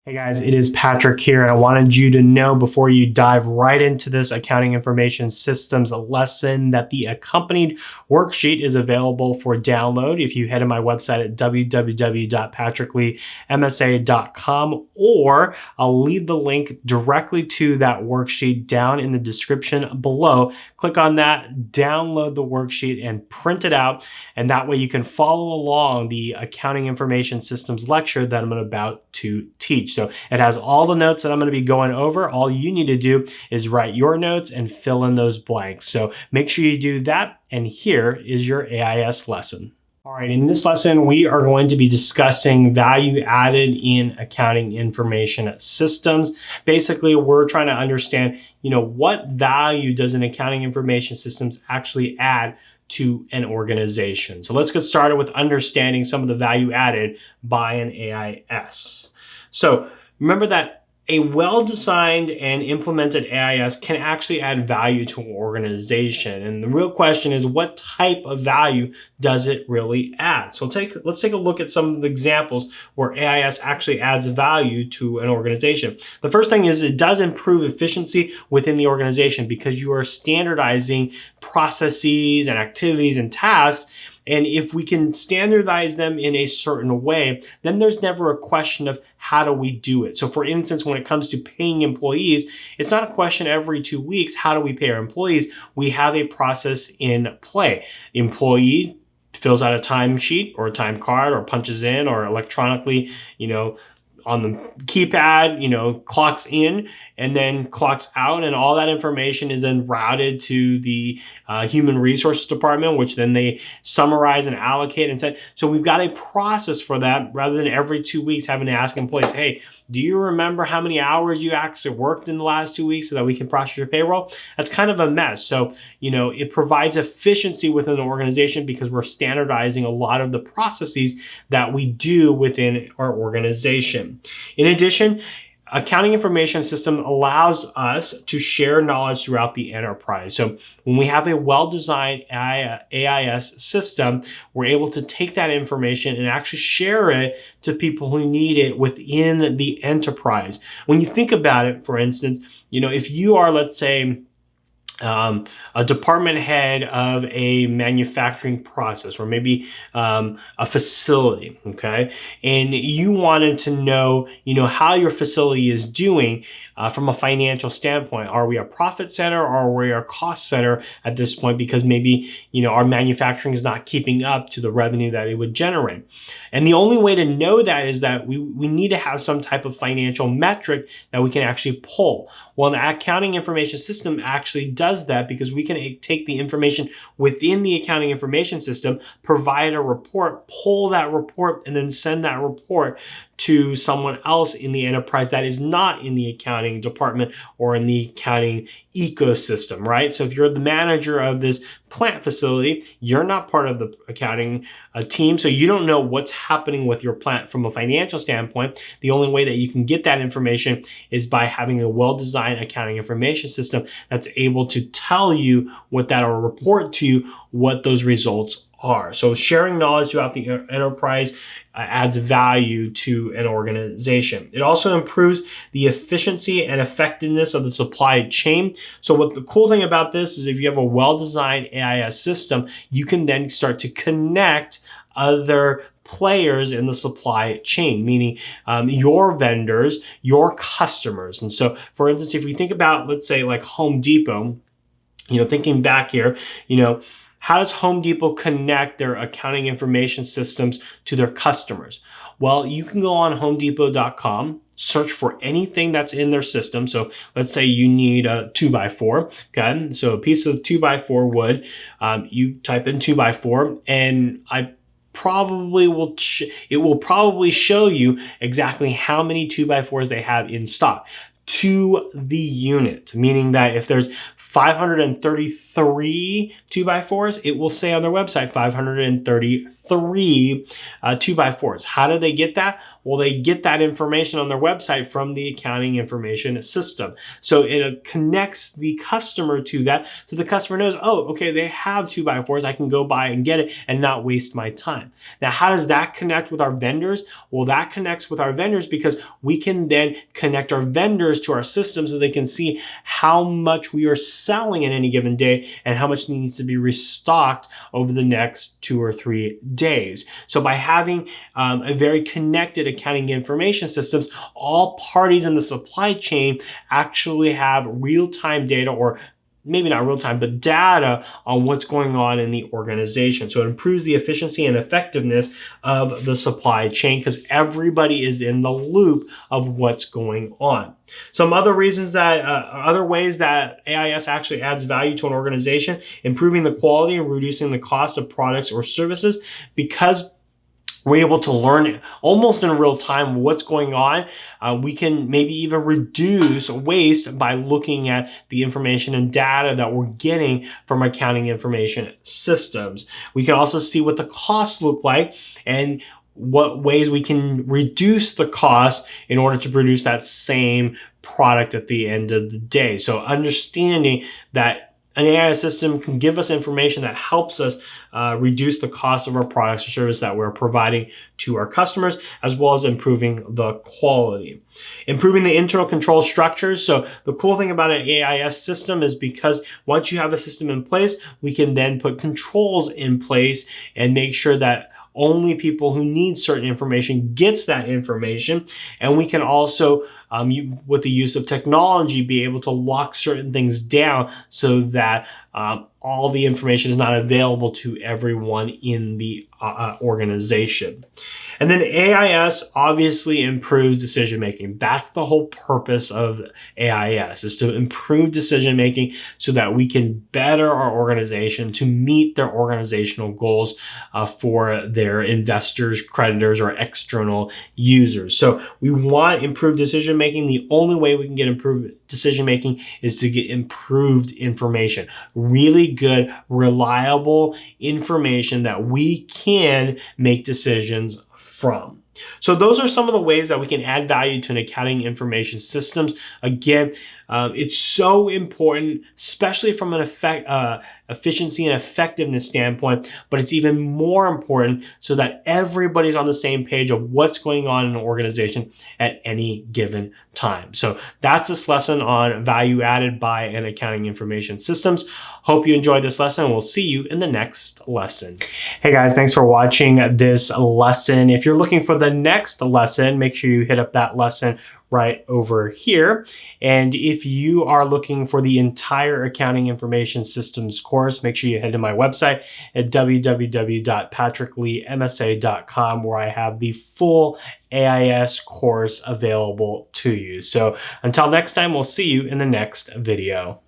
Hey guys, it is Patrick here, and I wanted you to know before you dive right into this accounting information systems lesson that the accompanied worksheet is available for download if you head to my website at www.patrickleemsa.com, or I'll leave the link directly to that worksheet down in the description below. Click on that, download the worksheet, and print it out, and that way you can follow along the accounting information systems lecture that I'm about to teach. So it has all the notes that I'm going to be going over. All you need to do is write your notes and fill in those blanks. So make sure you do that. And here is your AIS lesson. All right, in this lesson, we are going to be discussing value added in accounting information systems. Basically, we're trying to understand, what value does an accounting information systems actually add to an organization. So let's get started with understanding some of the value added by an AIS. So remember that a well-designed and implemented AIS can actually add value to an organization. And the real question is, what type of value does it really add? So let's take a look at some of the examples where AIS actually adds value to an organization. The first thing is it does improve efficiency within the organization because you are standardizing processes and activities and tasks. And if we can standardize them in a certain way, then there's never a question of how do we do it. So for instance, when it comes to paying employees, it's not a question every 2 weeks, how do we pay our employees? We have a process in play. Employee fills out a timesheet or a time card or punches in or electronically, on the keypad, clocks in and then clocks out, and all that information is then routed to the human resources department, which then they summarize and allocate and send. So we've got a process for that rather than every 2 weeks having to ask employees, hey, do you remember how many hours you actually worked in the last 2 weeks so that we can process your payroll? That's kind of a mess. So, it provides efficiency within the organization because we're standardizing a lot of the processes that we do within our organization. In addition, accounting information system allows us to share knowledge throughout the enterprise. So when we have a well-designed AIS system, we're able to take that information and actually share it to people who need it within the enterprise. When you think about it, for instance, if you are, let's say, a department head of a manufacturing process or maybe a facility, okay? And you wanted to know, how your facility is doing from a financial standpoint. Are we a profit center or are we a cost center at this point? Because maybe, our manufacturing is not keeping up to the revenue that it would generate. And the only way to know that is that we need to have some type of financial metric that we can actually pull. Well, the accounting information system actually does that because we can take the information within the accounting information system, provide a report, pull that report, and then send that report to someone else in the enterprise that is not in the accounting department or in the accounting ecosystem, right? So if you're the manager of this plant facility, you're not part of the accounting team, so you don't know what's happening with your plant from a financial standpoint. The only way that you can get that information is by having a well-designed accounting information system that's able to tell you what that or report to you what those results are. So sharing knowledge throughout the enterprise adds value to an organization. It also improves the efficiency and effectiveness of the supply chain. So what the cool thing about this is if you have a well-designed AIS system, you can then start to connect other players in the supply chain, meaning your vendors, your customers. And so, for instance, if we think about, let's say, like Home Depot, thinking back here, how does Home Depot connect their accounting information systems to their customers? Well, you can go on homedepot.com, search for anything that's in their system. So let's say you need a 2x4, okay? So a piece of 2x4 wood, you type in 2x4, and it will probably show you exactly how many 2x4s they have in stock to the unit, meaning that if there's 533 2x4s, it will say on their website 533 2x4s. How do they get that? Well, they get that information on their website from the accounting information system. So it connects the customer to that. So the customer knows, oh, okay, they have 2x4s. I can go buy and get it and not waste my time. Now, how does that connect with our vendors? Well, that connects with our vendors because we can then connect our vendors to our system so they can see how much we are selling in any given day and how much needs to be restocked over the next 2 or 3 days. So by having a very connected accounting information systems, all parties in the supply chain actually have real-time data, or maybe not real time, but data on what's going on in the organization. So it improves the efficiency and effectiveness of the supply chain because everybody is in the loop of what's going on. Some other reasons that, other ways that AIS actually adds value to an organization: improving the quality and reducing the cost of products or services, because we're able to learn almost in real time what's going on. We can maybe even reduce waste by looking at the information and data that we're getting from accounting information systems. We can also see what the costs look like and what ways we can reduce the cost in order to produce that same product at the end of the day. So understanding that an AI system can give us information that helps us reduce the cost of our products or service that we're providing to our customers, as well as improving the quality. Improving the internal control structures. So the cool thing about an AIS system is because once you have a system in place, we can then put controls in place and make sure that only people who need certain information gets that information. And we can also, with the use of technology, be able to lock certain things down so that all the information is not available to everyone in the organization. And then AIS obviously improves decision making. That's the whole purpose of AIS, is to improve decision making so that we can better our organization to meet their organizational goals for their investors, creditors, or external users. So we want improved decision making. The only way we can get improved decision making is to get improved information. Really good, reliable information that we can make decisions from. So those are some of the ways that we can add value to an accounting information systems. Again, it's so important, especially from an efficiency and effectiveness standpoint, but it's even more important so that everybody's on the same page of what's going on in an organization at any given time. So that's this lesson on value added by an accounting information systems. Hope you enjoyed this lesson. We'll see you in the next lesson. Hey guys, thanks for watching this lesson. If you're looking for the next lesson, make sure you hit up that lesson right over here. And if you are looking for the entire accounting information systems course, make sure you head to my website at www.patrickleemsa.com, where I have the full AIS course available to you. So until next time, we'll see you in the next video.